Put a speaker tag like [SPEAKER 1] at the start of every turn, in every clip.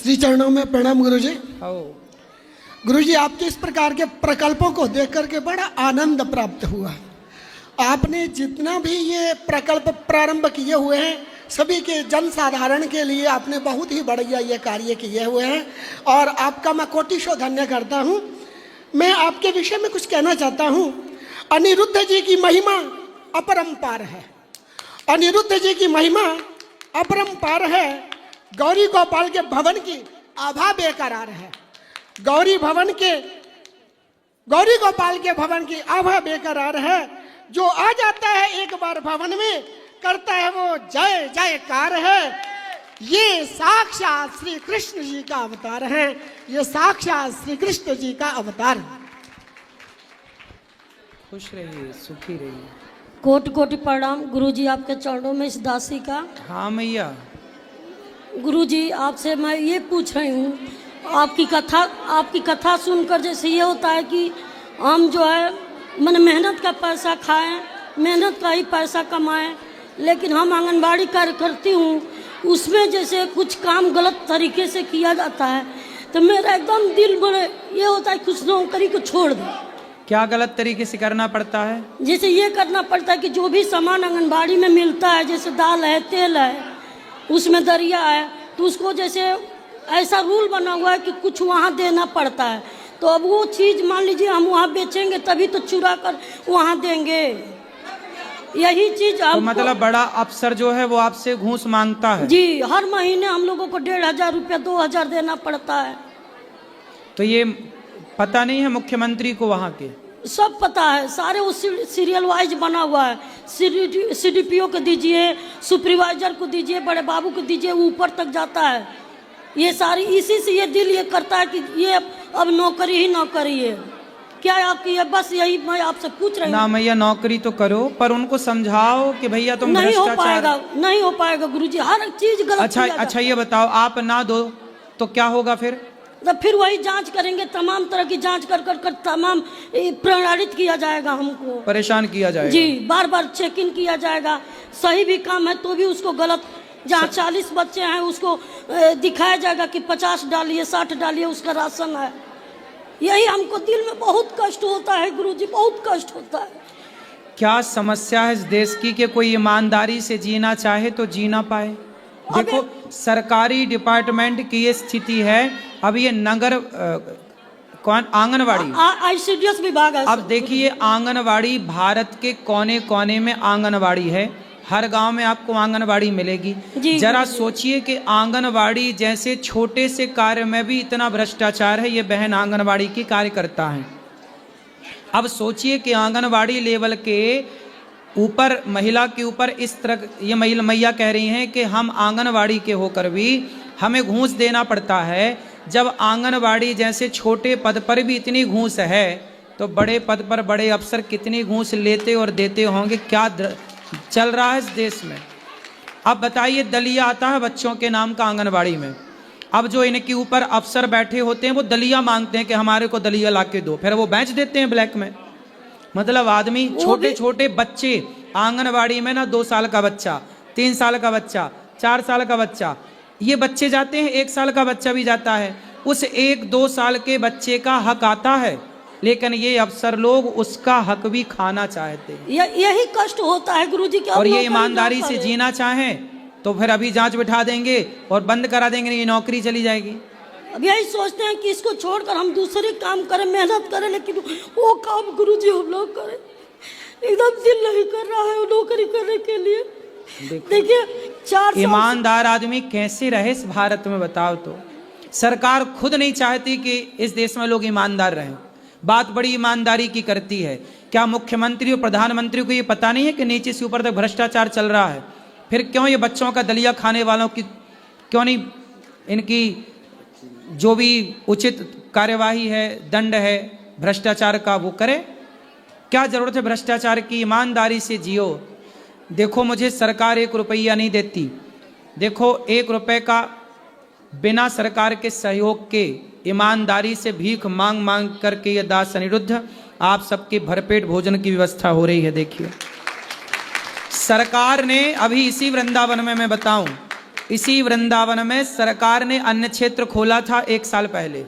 [SPEAKER 1] श्री चरणों में प्रणाम गुरुजी।
[SPEAKER 2] आओ।
[SPEAKER 1] गुरुजी, आपके इस प्रकार के प्रकल्पों को देख करके बड़ा आनंद प्राप्त हुआ। आपने जितना भी ये प्रकल्प प्रारंभ किए हुए हैं सभी के जन साधारण के लिए आपने बहुत ही बढ़िया ये कार्य किए हुए हैं और आपका मैं कोटिशो धन्य करता हूँ। मैं आपके विषय में कुछ कहना चाहता हूँ। अनिरुद्ध जी की महिमा अपरंपार है। अनिरुद्ध जी की महिमा अपरंपार है। गौरी गोपाल के भवन की आभा बेकरार है। गौरी गोपाल के भवन की आभा बेकरार है। जो आ जाता है एक बार भवन में करता है वो जय जयकार है। ये साक्षात श्री कृष्ण जी का अवतार है। ये साक्षात श्री कृष्ण जी का अवतार है।
[SPEAKER 2] खुश रहिए, सुखी रहिए।
[SPEAKER 3] कोटि कोटि प्रणाम गुरुजी, आपके चरणों में इस दासी का।
[SPEAKER 2] हाँ मैया।
[SPEAKER 3] गुरुजी, आपसे मैं ये पूछ रही हूँ, आपकी कथा सुनकर जैसे ये होता है कि हम जो है मन मेहनत का पैसा खाएं, मेहनत का ही पैसा कमाएं, लेकिन हम आंगनबाड़ी कार्य करती हूँ उसमें जैसे कुछ काम गलत तरीके से किया जाता है तो मेरा एकदम दिल बड़े ये होता है कुछ नौकरी को छोड़ दे।
[SPEAKER 2] क्या गलत तरीके से करना पड़ता है?
[SPEAKER 3] जैसे ये करना पड़ता है कि जो भी सामान आंगनबाड़ी में मिलता है, जैसे दाल है, तेल है, उसमें दरिया है, तो उसको जैसे ऐसा रूल बना हुआ है कि कुछ वहाँ देना पड़ता है। तो अब वो चीज़ मान लीजिए हम वहाँ बेचेंगे तभी तो चुरा कर वहाँ देंगे। यही चीज़
[SPEAKER 2] तो मतलब बड़ा अफसर जो है वो आपसे घूस मांगता है?
[SPEAKER 3] जी, हर महीने हम लोगों को 1500 रुपया 2000 देना पड़ता है।
[SPEAKER 2] तो ये पता नहीं है मुख्यमंत्री को वहाँ के?
[SPEAKER 3] सब पता है, सारे उस सीरियल वाइज बना हुआ है। CDPO को दीजिए, सुपरवाइजर को दीजिए, बड़े बाबू को दीजिए, ऊपर तक जाता है। ये सारी इसी से ये दिल ये करता है कि ये अब नौकरी ही नौकरी है। क्या आपकी है? बस यही मैं आपसे पूछ रही हूँ।
[SPEAKER 2] ना मैया, नौकरी तो करो पर उनको समझाओ कि भैया तुम
[SPEAKER 3] नहीं हो पाएगा गुरुजी, हर चीज गलत।
[SPEAKER 2] अच्छा ये बताओ, आप ना दो तो क्या होगा फिर?
[SPEAKER 3] तो फिर वही जांच करेंगे, तमाम तरह की जांच कर तमाम प्रमाणित किया जाएगा, हमको
[SPEAKER 2] परेशान किया जाएगा।
[SPEAKER 3] जी, बार बार चेक इन किया जाएगा। सही भी काम है तो भी उसको गलत, जहाँ 40 बच्चे हैं उसको दिखाया जाएगा कि 50 डालिए, 60 डालिए, उसका राशन है। यही हमको दिल में बहुत कष्ट होता है गुरुजी, बहुत कष्ट होता है।
[SPEAKER 2] क्या समस्या है इस देश की कि कोई ईमानदारी से जीना चाहे तो जी ना पाए? देखो, सरकारी डिपार्टमेंट की ये स्थिति है। अब ये नगर कौन आंगनवाड़ी
[SPEAKER 3] ICDS विभाग है।
[SPEAKER 2] अब देखिए, आंगनवाड़ी भारत के कोने कोने में आंगनवाड़ी है। हर गांव में आपको आंगनवाड़ी मिलेगी। जरा सोचिए कि आंगनवाड़ी जैसे छोटे से कार्य में भी इतना भ्रष्टाचार है। ये बहन आंगनवाड़ी की कार्यकर्ता है। अब सोचिए कि आंगनवाड़ी लेवल के ऊपर महिला के ऊपर इस तरह ये मैया कह रही हैं कि हम आंगनवाड़ी के होकर भी हमें घूस देना पड़ता है। जब आंगनवाड़ी जैसे छोटे पद पर भी इतनी घूस है तो बड़े पद पर बड़े अफसर कितनी घूस लेते और देते होंगे। क्या चल रहा है इस देश में? अब बताइए, दलिया आता है बच्चों के नाम का आंगनवाड़ी में। अब जो इनके ऊपर अफसर बैठे होते हैं वो दलिया मांगते हैं कि हमारे को दलिया ला के दो, फिर वो बेच देते हैं ब्लैक में। मतलब आदमी, छोटे छोटे बच्चे आंगनवाड़ी में ना, 2 साल का बच्चा, 3 साल का बच्चा, 4 साल का बच्चा, ये बच्चे जाते हैं, 1 साल का बच्चा भी जाता है। उस 1-2 साल के बच्चे का हक आता है, लेकिन ये अफसर लोग उसका हक भी खाना चाहते हैं।
[SPEAKER 3] यही कष्ट होता है गुरुजी।
[SPEAKER 2] और ये ईमानदारी से जीना चाहें तो फिर अभी जांच बिठा देंगे और बंद करा देंगे, ये नौकरी चली जाएगी।
[SPEAKER 3] अब यही सोचते हैं कि इसको छोड़कर हम दूसरे काम करें, मेहनत करें, लेकिन वो काम गुरुजी हम लोग करें एकदम दिल नहीं कर रहा है वो नौकरी करने के लिए। देखिए, 4
[SPEAKER 2] ईमानदार आदमी कैसे रहे इस भारत में, बताओ तो। सरकार खुद नहीं चाहती कि इस देश में लोग ईमानदार रहें। बात बड़ी ईमानदारी की करती है। क्या मुख्यमंत्री और प्रधानमंत्री को ये पता नहीं है कि नीचे से ऊपर तक भ्रष्टाचार चल रहा है? फिर क्यों ये बच्चों का दलिया खाने वालों की क्यों नहीं इनकी जो भी उचित कार्यवाही है, दंड है भ्रष्टाचार का, वो करे? क्या जरूरत है भ्रष्टाचार की? ईमानदारी से जियो। देखो, मुझे सरकार 1 रुपया नहीं देती। देखो, 1 रुपये का बिना सरकार के सहयोग के ईमानदारी से भीख मांग मांग करके ये दास अनिरुद्ध आप सबके भरपेट भोजन की व्यवस्था हो रही है। देखिए, सरकार ने अभी इसी वृंदावन में मैं बताऊं इसी वृंदावन में सरकार ने अन्न क्षेत्र खोला था 1 साल पहले।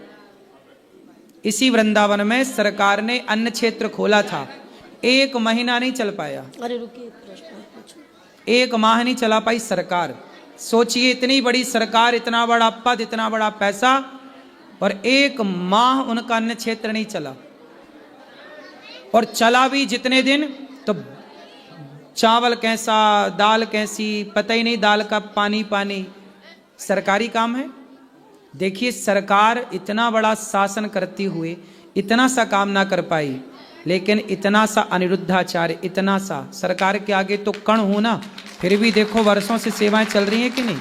[SPEAKER 2] इसी वृंदावन में सरकार ने अन्न क्षेत्र खोला था, 1 महीना नहीं चल पाया।
[SPEAKER 3] अरे रुकिए, प्रश्न पूछो।
[SPEAKER 2] 1 माह नहीं चला पाई सरकार। सोचिए, इतनी बड़ी सरकार, इतना बड़ा पद, इतना बड़ा पैसा, और 1 माह उनका अन्न क्षेत्र नहीं चला। और चला भी जितने दिन, तो चावल कैसा, दाल कैसी, पता ही नहीं, दाल का पानी पानी। सरकारी काम है। देखिए, सरकार इतना बड़ा शासन करती हुए इतना सा काम ना कर पाई, लेकिन इतना सा अनिरुद्धाचार्य, इतना सा, सरकार के आगे तो कण हो ना, फिर भी देखो वर्षों से सेवाएं चल रही हैं कि नहीं।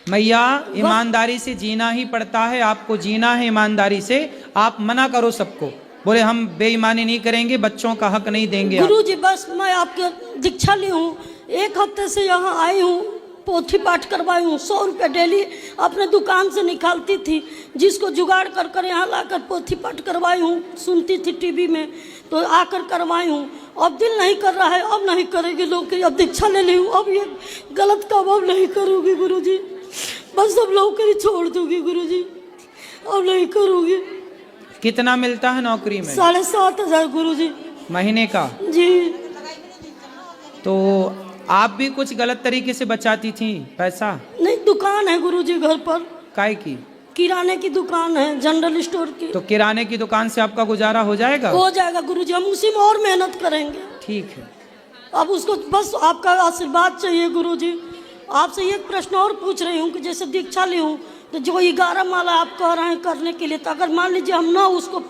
[SPEAKER 2] मैया, ईमानदारी से जीना ही पड़ता है, आपको जीना है ईमानदारी से। आप मना करो सबको, बोले हम बेईमानी नहीं करेंगे, बच्चों का हक नहीं देंगे।
[SPEAKER 3] गुरुजी बस मैं आपके दीक्षा ली हूँ, 1 हफ्ते से यहाँ आई हूँ, पोथी पाठ करवाई हूँ। 100 रुपये डेली अपने दुकान से निकालती थी, जिसको जुगाड़ कर कर यहाँ लाकर पोथी पाठ करवाई हूँ। सुनती थी टीवी में, तो आकर करवाई हूँ। अब दिल नहीं कर रहा है, अब नहीं करेगी लोग की। अब दीक्षा ले ली हूँ, अब ये गलत काम अब नहीं करूँगी गुरुजी। बस सब लोग के लिए छोड़ दूंगी गुरुजी, अब नहीं करूँगी।
[SPEAKER 2] कितना मिलता है नौकरी में?
[SPEAKER 3] 7,500 गुरुजी
[SPEAKER 2] महीने का
[SPEAKER 3] जी।
[SPEAKER 2] तो आप भी कुछ गलत तरीके से बचाती थी पैसा?
[SPEAKER 3] नहीं, दुकान है गुरुजी घर पर।
[SPEAKER 2] काय की?
[SPEAKER 3] किराने की दुकान है, जनरल स्टोर की।
[SPEAKER 2] तो किराने की दुकान से आपका गुजारा हो जाएगा?
[SPEAKER 3] हो जाएगा गुरुजी, हम उसी में और मेहनत करेंगे।
[SPEAKER 2] ठीक है।
[SPEAKER 3] अब उसको बस आपका आशीर्वाद चाहिए गुरुजी। आपसे एक प्रश्न और पूछ रही हूँ कि जैसे दीक्षा ली हूँ, तो जो 11 माला आप कह रहे हैं करने के लिए, तो अगर मान लीजिए हम ना उसको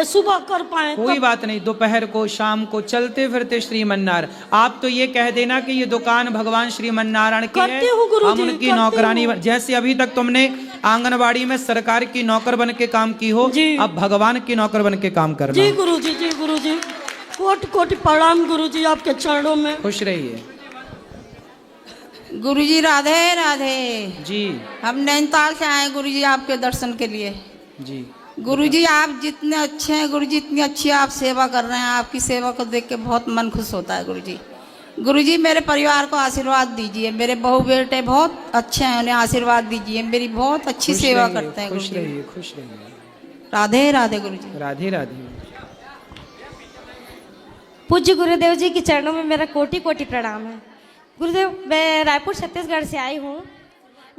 [SPEAKER 3] सुबह कर पाए,
[SPEAKER 2] कोई बात नहीं, दोपहर को, शाम को, चलते फिरते श्रीमन्नारायण। आप तो ये कह देना कि ये दुकान भगवान श्रीमन्नारायण की है, हम उनकी नौकरानी। जैसे अभी तक तुमने आंगनबाड़ी में सरकार की नौकर बन के काम की हो, अब भगवान की नौकर बन के काम करना।
[SPEAKER 3] जी गुरुजी, जी गुरुजी, कोटि कोटि प्रणाम गुरुजी, आपके चरणों में।
[SPEAKER 2] खुश रहिए
[SPEAKER 4] गुरुजी। राधे राधे
[SPEAKER 2] जी।
[SPEAKER 4] हम नैनीताल से आए गुरुजी आपके दर्शन के लिए।
[SPEAKER 2] जी
[SPEAKER 4] गुरुजी, आप जितने अच्छे हैं गुरुजी, इतनी अच्छी आप सेवा कर रहे हैं, आपकी सेवा को देख के बहुत मन खुश होता है गुरुजी। गुरुजी, मेरे परिवार को आशीर्वाद दीजिए, मेरे बहू बेटे बहुत अच्छे हैं, उन्हें आशीर्वाद दीजिए, मेरी बहुत अच्छी सेवा करते हैं
[SPEAKER 2] खुश
[SPEAKER 4] गुरुजी।
[SPEAKER 2] रहिए, खुश रहिए।
[SPEAKER 4] राधे राधे गुरुजी।
[SPEAKER 2] राधे राधे।
[SPEAKER 5] पूज्य गुरुदेव जी के चरणों में मेरा कोटि कोटि प्रणाम है। गुरुदेव, मैं रायपुर छत्तीसगढ़ से आई हूँ।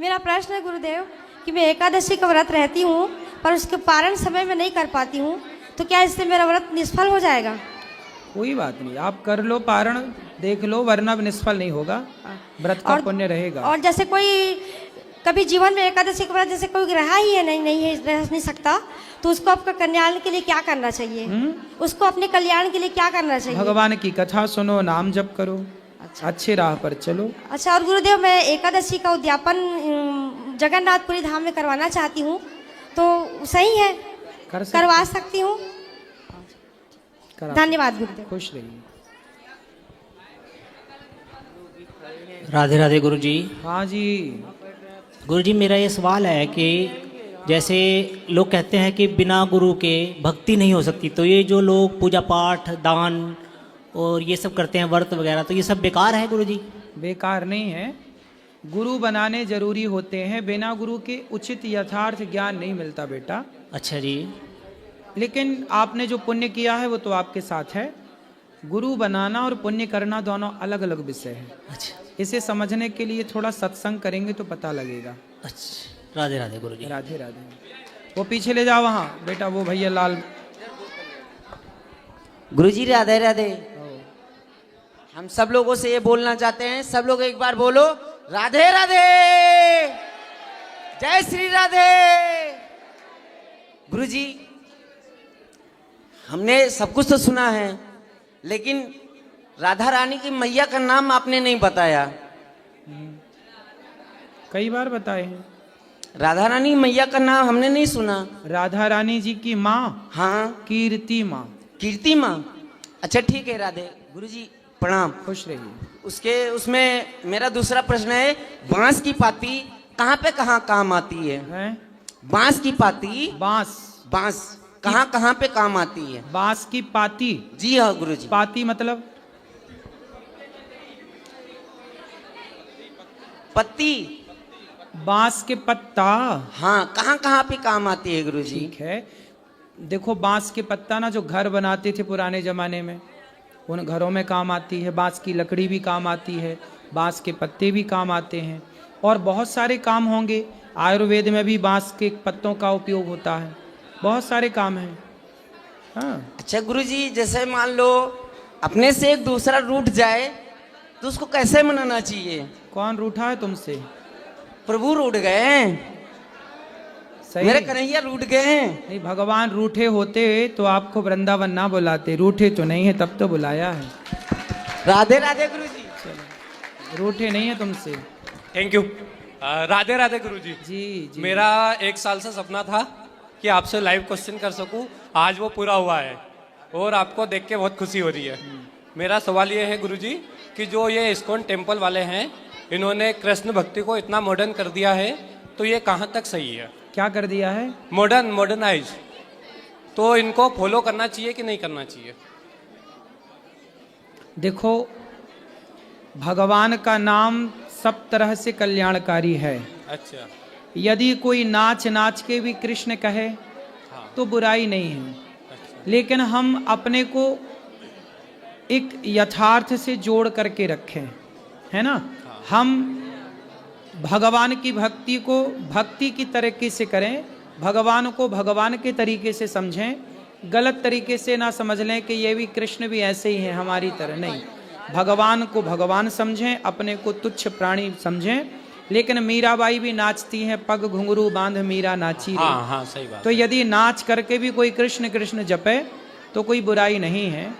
[SPEAKER 5] मेरा प्रश्न है गुरुदेव कि मैं एकादशी का व्रत रहती हूँ, पर उसके पारण समय में नहीं कर पाती हूँ, तो क्या इससे मेरा व्रत निष्फल हो जाएगा?
[SPEAKER 2] कोई बात नहीं, आप कर लो पारण, देख लो, वरना निष्फल नहीं होगा, व्रत का पुण्य रहेगा।
[SPEAKER 5] और जैसे कोई कभी जीवन में एकादशी का व्रत जैसे कोई रहा ही है नहीं है, रह नहीं सकता, तो उसको आपका कल्याण के लिए क्या करना चाहिए? उसको अपने कल्याण के लिए क्या करना चाहिए?
[SPEAKER 2] भगवान की कथा सुनो, नाम जप करो, अच्छे राह पर चलो।
[SPEAKER 5] अच्छा, और गुरुदेव, मैं एकादशी का उद्यापन जगन्नाथपुरी धाम में करवाना चाहती हूँ, तो सही है? करवा सकती हूँ? धन्यवाद गुरुदेव।
[SPEAKER 2] खुश रहिए।
[SPEAKER 6] राधे राधे गुरुजी।
[SPEAKER 2] हाँ जी।
[SPEAKER 6] गुरुजी, मेरा ये सवाल है कि जैसे लोग कहते हैं कि बिना गुरु के भक्ति नहीं हो सकती, तो ये जो लोग पूजा पाठ, दान और ये सब करते हैं, व्रत वगैरह, तो ये सब बेकार है गुरुजी?
[SPEAKER 2] बेकार नहीं है, गुरु बनाने जरूरी होते हैं। बिना गुरु के उचित यथार्थ ज्ञान नहीं मिलता बेटा।
[SPEAKER 6] अच्छा जी।
[SPEAKER 2] लेकिन आपने जो पुण्य किया है वो तो आपके साथ है। गुरु बनाना और पुण्य करना दोनों अलग अलग विषय है।
[SPEAKER 6] अच्छा,
[SPEAKER 2] इसे समझने के लिए थोड़ा सत्संग करेंगे तो पता लगेगा।
[SPEAKER 6] अच्छा, राधे राधे गुरुजी।
[SPEAKER 2] राधे राधे। वो पीछे ले जाओ वहाँ बेटा, वो भैया लाल।
[SPEAKER 7] गुरुजी राधे राधे। हम सब लोगों से ये बोलना चाहते हैं, सब लोग एक बार बोलो राधे राधे, जय श्री राधे। गुरुजी, हमने सब कुछ तो सुना है, लेकिन राधा रानी की मैया का नाम आपने नहीं बताया।
[SPEAKER 2] कई बार बताए हैं।
[SPEAKER 7] राधा रानी मैया का नाम हमने नहीं सुना।
[SPEAKER 2] राधा रानी जी की माँ?
[SPEAKER 7] हाँ,
[SPEAKER 2] कीर्ति माँ।
[SPEAKER 7] कीर्ति माँ। अच्छा ठीक है राधे। गुरुजी प्रणाम।
[SPEAKER 2] खुश रहिए।
[SPEAKER 7] उसमें मेरा दूसरा प्रश्न है, बांस की पाती कहाँ पे कहाँ काम आती है? बांस की पाती, बांस कहाँ पे काम आती है?
[SPEAKER 2] बांस की पाती?
[SPEAKER 7] जी हाँ गुरुजी।
[SPEAKER 2] पाती मतलब?
[SPEAKER 7] पत्ती।
[SPEAKER 2] बांस के पत्ता।
[SPEAKER 7] हाँ, कहाँ कहाँ पे काम आती है गुरुजी?
[SPEAKER 2] ठीक है, देखो बांस के पत्ता ना, जो घर बनाते थे पुराने जमाने में, उन घरों में काम आती है। बांस की लकड़ी भी काम आती है, बांस के पत्ते भी काम आते हैं, और बहुत सारे काम होंगे। आयुर्वेद में भी बांस के पत्तों का उपयोग होता है, बहुत सारे काम हैं। हाँ।
[SPEAKER 7] अच्छा गुरुजी, जैसे मान लो अपने से एक दूसरा रूठ जाए तो उसको कैसे मनाना चाहिए?
[SPEAKER 2] कौन रूठा है तुमसे?
[SPEAKER 7] प्रभु रूठ गए हैं,
[SPEAKER 2] सही।
[SPEAKER 7] मेरे कन्हैया रूठ गए हैं।
[SPEAKER 2] नहीं, भगवान रूठे होते तो आपको वृंदावन ना बुलाते, रूठे तो नहीं है तब तो बुलाया है।
[SPEAKER 7] राधे राधे गुरुजी।
[SPEAKER 2] रूठे नहीं है तुमसे।
[SPEAKER 8] Thank you. राधे राधे गुरुजी।
[SPEAKER 2] जी।
[SPEAKER 8] मेरा 1 साल से सपना था कि आपसे लाइव क्वेश्चन कर सकूं, आज वो पूरा हुआ है और आपको देख के बहुत खुशी हो रही है। मेरा सवाल ये है गुरुजी कि जो ये इस्कॉन टेम्पल वाले हैं, इन्होंने कृष्ण भक्ति को इतना मॉडर्न कर दिया है, तो ये कहाँ तक सही है?
[SPEAKER 2] क्या कर दिया है?
[SPEAKER 8] मॉडर्नाइज। तो इनको फॉलो करना चाहिए कि नहीं करना चाहिए?
[SPEAKER 2] देखो, भगवान का नाम सब तरह से कल्याणकारी है।
[SPEAKER 8] अच्छा।
[SPEAKER 2] यदि कोई नाच नाच के भी कृष्ण कहे तो बुराई नहीं है, लेकिन हम अपने को एक यथार्थ से जोड़ करके रखें, है ना। हम भगवान की भक्ति को भक्ति की तरीके से करें, भगवान को भगवान के तरीके से समझें, गलत तरीके से ना समझ लें कि ये भी कृष्ण भी ऐसे ही हैं हमारी तरह। नहीं, भगवान को भगवान समझें, अपने को तुच्छ प्राणी समझें। लेकिन मीराबाई भी नाचती हैं, पग घुंघरू बांध मीरा नाची रे।
[SPEAKER 8] हाँ, सही बात।
[SPEAKER 2] तो यदि नाच करके भी कोई कृष्ण कृष्ण जपे तो कोई बुराई नहीं है।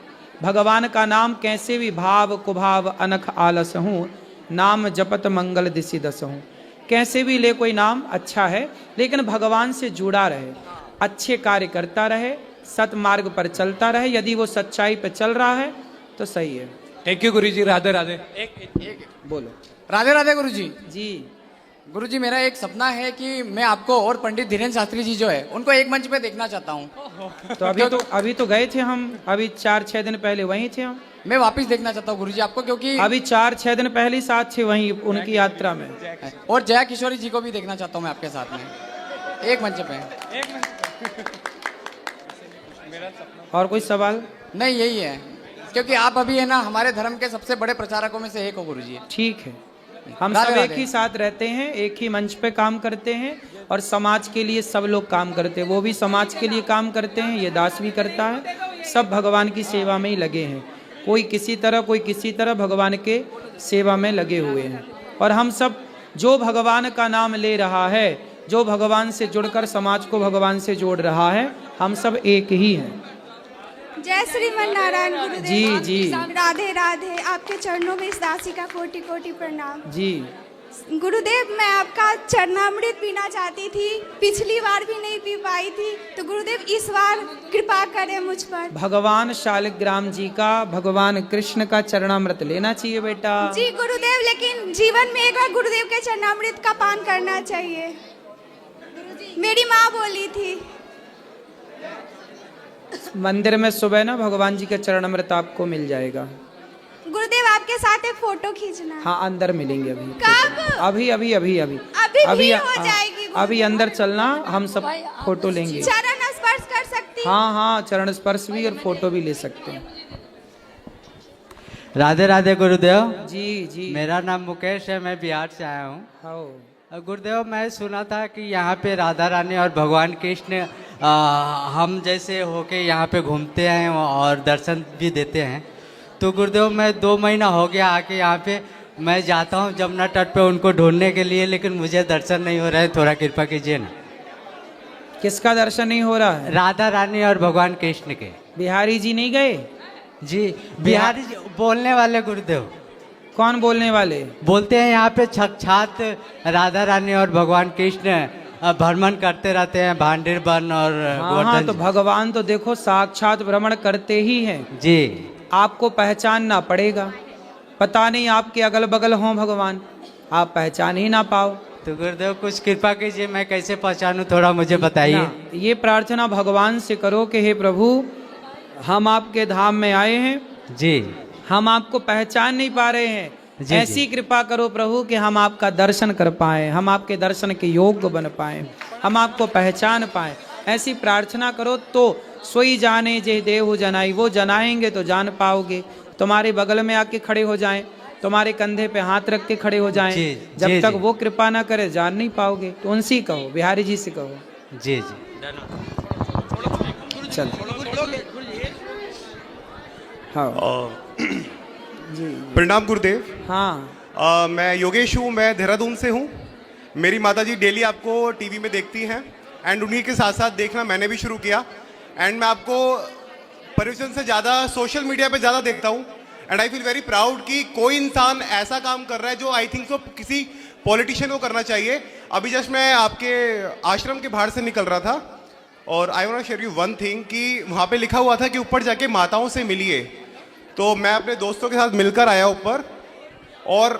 [SPEAKER 2] भगवान का नाम कैसे भी भाव कुभाव अनख आलस हूँ, नाम जपत मंगल दिशि दस हूँ। कैसे भी ले कोई नाम अच्छा है, लेकिन भगवान से जुड़ा रहे, अच्छे कार्य करता रहे, सतमार्ग पर चलता रहे। यदि वो सच्चाई पर चल रहा है तो सही है।
[SPEAKER 8] थैंक यू गुरुजी। राधे राधे।
[SPEAKER 9] एक
[SPEAKER 2] बोलो।
[SPEAKER 9] राधे राधे गुरुजी।
[SPEAKER 2] जी
[SPEAKER 9] गुरुजी, मेरा एक सपना है कि मैं आपको और पंडित धीरेन्द्र शास्त्री जी जो है उनको एक मंच पे देखना चाहता हूँ।
[SPEAKER 2] तो अभी तो गए थे हम, अभी 4-6 दिन पहले वहीं थे हम।
[SPEAKER 9] मैं वापस देखना चाहता हूँ गुरुजी आपको, क्योंकि
[SPEAKER 2] अभी 4-6 दिन पहले ही साथ थे वहीं उनकी यात्रा में।
[SPEAKER 9] और जया किशोरी जी को भी देखना चाहता हूँ मैं आपके साथ में एक मंच पे।
[SPEAKER 2] और कोई सवाल?
[SPEAKER 9] नहीं, यही है, क्योंकि आप अभी है ना हमारे धर्म के सबसे बड़े प्रचारकों में से एक हो गुरुजी।
[SPEAKER 2] ठीक है, हम
[SPEAKER 9] राधे
[SPEAKER 2] सब एक
[SPEAKER 9] राधे।
[SPEAKER 2] ही साथ रहते हैं, एक ही मंच पे काम करते हैं, और समाज के लिए सब लोग काम करते हैं। वो भी समाज के लिए काम करते हैं, ये दास भी करता है, सब भगवान की सेवा में ही लगे हैं। कोई किसी तरह भगवान के सेवा में लगे हुए हैं। और हम सब जो भगवान का नाम ले रहा है, जो भगवान से जुड़कर समाज को भगवान से जोड़ रहा है, हम सब एक ही हैं।
[SPEAKER 10] जय श्रीमन नारायण गुरुदेव।
[SPEAKER 2] जी जी।
[SPEAKER 10] राधे राधे। आपके चरणों में इस दासी का कोटि कोटि प्रणाम।
[SPEAKER 2] जी
[SPEAKER 10] गुरुदेव, मैं आपका चरणामृत पीना चाहती थी, पिछली बार भी नहीं पी पाई थी, तो गुरुदेव इस बार कृपा करें मुझ पर।
[SPEAKER 2] भगवान शालिग्राम जी का, भगवान कृष्ण का चरणामृत लेना चाहिए बेटा।
[SPEAKER 10] जी गुरुदेव, लेकिन जीवन में एक बार गुरुदेव के चरणामृत का पान करना चाहिए, मेरी माँ बोली थी।
[SPEAKER 2] मंदिर में सुबह ना भगवान जी का चरणामृत आपको मिल जाएगा।
[SPEAKER 10] गुरुदेव, आपके साथ एक फोटो खींचना है।
[SPEAKER 2] हाँ, अंदर मिलेंगे अभी।
[SPEAKER 10] कब?
[SPEAKER 2] अभी
[SPEAKER 10] अभी भी हो जाएगी गुरुदेव।
[SPEAKER 2] अभी अंदर चलना, हम सब फोटो लेंगे।
[SPEAKER 10] चरण स्पर्श कर सकती?
[SPEAKER 2] हाँ, चरण स्पर्श भी और फोटो भी ले सकते हैं।
[SPEAKER 11] राधे राधे गुरुदेव।
[SPEAKER 2] जी जी।
[SPEAKER 11] मेरा नाम मुकेश है, मैं बिहार से आया हूँ।
[SPEAKER 2] हाँ
[SPEAKER 11] गुरुदेव, मैं सुना था कि यहाँ पे राधा रानी और भगवान कृष्ण हम जैसे होके यहाँ पे घूमते हैं और दर्शन भी देते हैं। तो गुरुदेव, मैं 2 महीना हो गया आके यहाँ पे, मैं जाता हूँ जमुना तट पे उनको ढूंढने के लिए, लेकिन मुझे दर्शन नहीं हो रहा है, थोड़ा कृपा कीजिए ना।
[SPEAKER 2] किसका दर्शन नहीं हो रहा है?
[SPEAKER 11] राधा रानी और भगवान कृष्ण के।
[SPEAKER 2] बिहारी जी नहीं गए?
[SPEAKER 11] जी, बिहारी जी बोलने वाले गुरुदेव।
[SPEAKER 2] कौन बोलने वाले?
[SPEAKER 11] बोलते हैं यहाँ पे छात राधा रानी और भगवान कृष्ण भ्रमण करते रहते हैं, भांडेर वन और
[SPEAKER 2] हाँ, तो भगवान तो देखो साक्षात भ्रमण करते ही हैं
[SPEAKER 11] जी।
[SPEAKER 2] आपको पहचानना पड़ेगा, पता नहीं आपके अगल बगल हों भगवान, आप पहचान ही ना पाओ।
[SPEAKER 11] तो गुरुदेव कुछ कृपा कीजिए, मैं कैसे पहचानूं, थोड़ा मुझे बताइए।
[SPEAKER 2] ये प्रार्थना भगवान से करो कि हे प्रभु, हम आपके धाम में आए हैं
[SPEAKER 11] जी,
[SPEAKER 2] हम आपको पहचान नहीं पा रहे हैं,
[SPEAKER 11] जी।
[SPEAKER 2] ऐसी कृपा करो प्रभु कि हम आपका दर्शन कर पाए, हम आपके दर्शन के योग्य बन पाए, हम आपको पहचान पाए। ऐसी प्रार्थना करो तो सोई जाने जे देहु जनाई, वो जनाएंगे तो जान पाओगे। तुम्हारे बगल में आके खड़े हो जाएं, तुम्हारे कंधे पे हाथ रख के खड़े हो जाएं,
[SPEAKER 11] जी,
[SPEAKER 2] जब
[SPEAKER 11] जी,
[SPEAKER 2] तक
[SPEAKER 11] जी।
[SPEAKER 2] वो कृपा ना करे जान नहीं पाओगे। तो उनसे कहो, बिहारी जी से कहो।
[SPEAKER 11] जी जी।
[SPEAKER 2] चल हाँ
[SPEAKER 12] प्रणाम गुरुदेव।
[SPEAKER 2] हाँ
[SPEAKER 12] मैं योगेश हूँ, मैं देहरादून से हूँ। मेरी माताजी डेली आपको टीवी में देखती हैं एंड उन्हीं के साथ साथ देखना मैंने भी शुरू किया। एंड मैं आपको परिवचन से ज़्यादा सोशल मीडिया पे ज़्यादा देखता हूँ। And I feel very proud कि कोई इंसान ऐसा काम कर रहा है जो आई थिंक सो किसी पॉलिटिशियन को करना चाहिए। अभी जस्ट मैं आपके आश्रम के बाहर से निकल रहा था और I want to share you one thing कि वहाँ पे लिखा हुआ था कि ऊपर जाके माताओं से मिलिए। तो मैं अपने दोस्तों के साथ मिलकर आया ऊपर और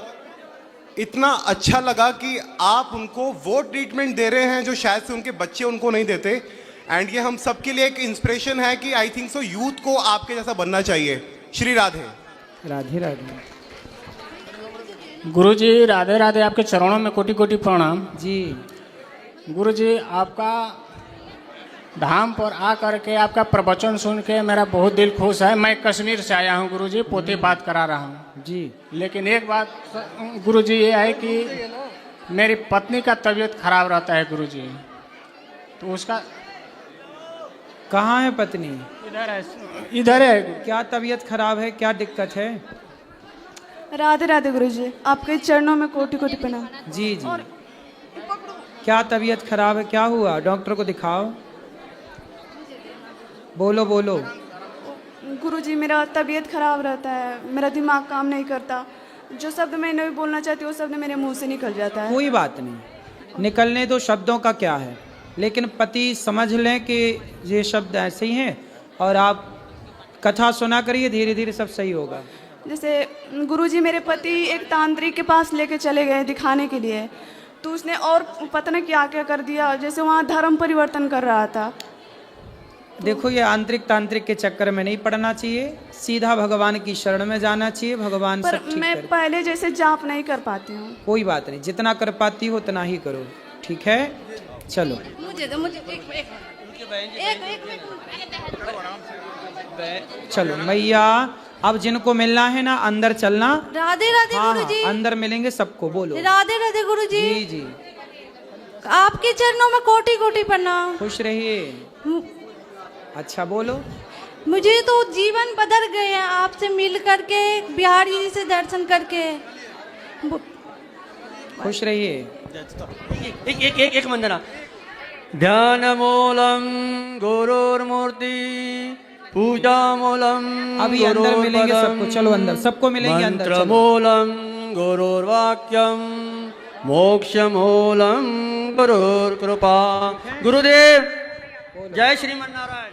[SPEAKER 12] इतना अच्छा लगा कि आप उनको वो ट्रीटमेंट दे रहे हैं जो शायद से उनके बच्चे उनको नहीं देते। एंड ये हम सबके लिए एक इंस्पिरेशन है कि आई थिंक सो यूथ को आपके जैसा बनना चाहिए। श्री राधे।
[SPEAKER 2] राधे राधे।
[SPEAKER 13] गुरुजी राधे राधे, आपके चरणों में कोटि कोटि प्रणाम।
[SPEAKER 2] जी
[SPEAKER 13] गुरुजी, आपका धाम पर आ करके आपका प्रवचन सुन के मेरा बहुत दिल खुश है। मैं कश्मीर से आया हूँ गुरुजी, पोते बात करा रहा हूँ
[SPEAKER 2] जी।
[SPEAKER 13] लेकिन एक बात गुरुजी ये है कि मेरी पत्नी का तबीयत खराब रहता है गुरुजी, तो उसका
[SPEAKER 2] कहाँ है पत्नी?
[SPEAKER 13] इधर है।
[SPEAKER 2] क्या तबीयत खराब है, क्या दिक्कत है?
[SPEAKER 10] राधे राधे गुरुजी, आपके चरणों में कोटि कोटि प्रणाम।
[SPEAKER 2] जी जी। क्या तबीयत खराब है, क्या हुआ? डॉक्टर को दिखाओ। बोलो बोलो।
[SPEAKER 10] गुरुजी, मेरा तबीयत खराब रहता है, मेरा दिमाग काम नहीं करता। जो शब्द मैं नहीं बोलना चाहती वो शब्द मेरे मुंह से निकल जाता है।
[SPEAKER 2] कोई बात नहीं, निकलने दो, शब्दों का क्या है। लेकिन पति समझ लें कि ये शब्द ऐसे ही हैं और आप कथा सुना करिए, धीरे धीरे सब सही होगा।
[SPEAKER 10] जैसे गुरुजी, मेरे पति एक तांत्रिक के पास लेके चले गए दिखाने के लिए, तो उसने और पता नहीं क्या क्या कर दिया, जैसे वहाँ धर्म परिवर्तन कर रहा था।
[SPEAKER 2] देखो, ये आंतरिक तांत्रिक के चक्कर में नहीं पड़ना चाहिए, सीधा भगवान की शरण में जाना चाहिए। भगवान
[SPEAKER 10] पर
[SPEAKER 2] सब ठीक
[SPEAKER 10] मैं
[SPEAKER 2] करे।
[SPEAKER 10] पहले जैसे जाप नहीं कर पाती हूँ।
[SPEAKER 2] कोई बात नहीं, जितना कर पाती हो उतना ही करो, ठीक है? चलो चलो मैया, अब जिनको मिलना है ना अंदर चलना।
[SPEAKER 5] राधे राधे
[SPEAKER 2] हाँ,
[SPEAKER 5] गुरुजी।
[SPEAKER 2] अंदर मिलेंगे सबको। बोलो
[SPEAKER 5] राधे राधे गुरुजी।
[SPEAKER 2] जी जी।
[SPEAKER 5] आपके चरणों में कोटि कोटि प्रणाम।
[SPEAKER 2] खुश रहिए। अच्छा बोलो।
[SPEAKER 5] मुझे तो जीवन बदल गए हैं आपसे मिल करके, बिहारी जी से दर्शन करके।
[SPEAKER 2] खुश रहिए।
[SPEAKER 7] एक वंदना। ध्यान मूलम गुरुर्मूर्ति, पूजा मूलम
[SPEAKER 2] अभी अंदर मिलेंगे सबको। चलो अंदर, सबको मिलेंगे अंदर।
[SPEAKER 7] मंत्र मूलम गुरुर्वाक्यम, मोक्ष मूलम गुरुर्कृपा। गुरुदेव जय श्रीमन नारायण।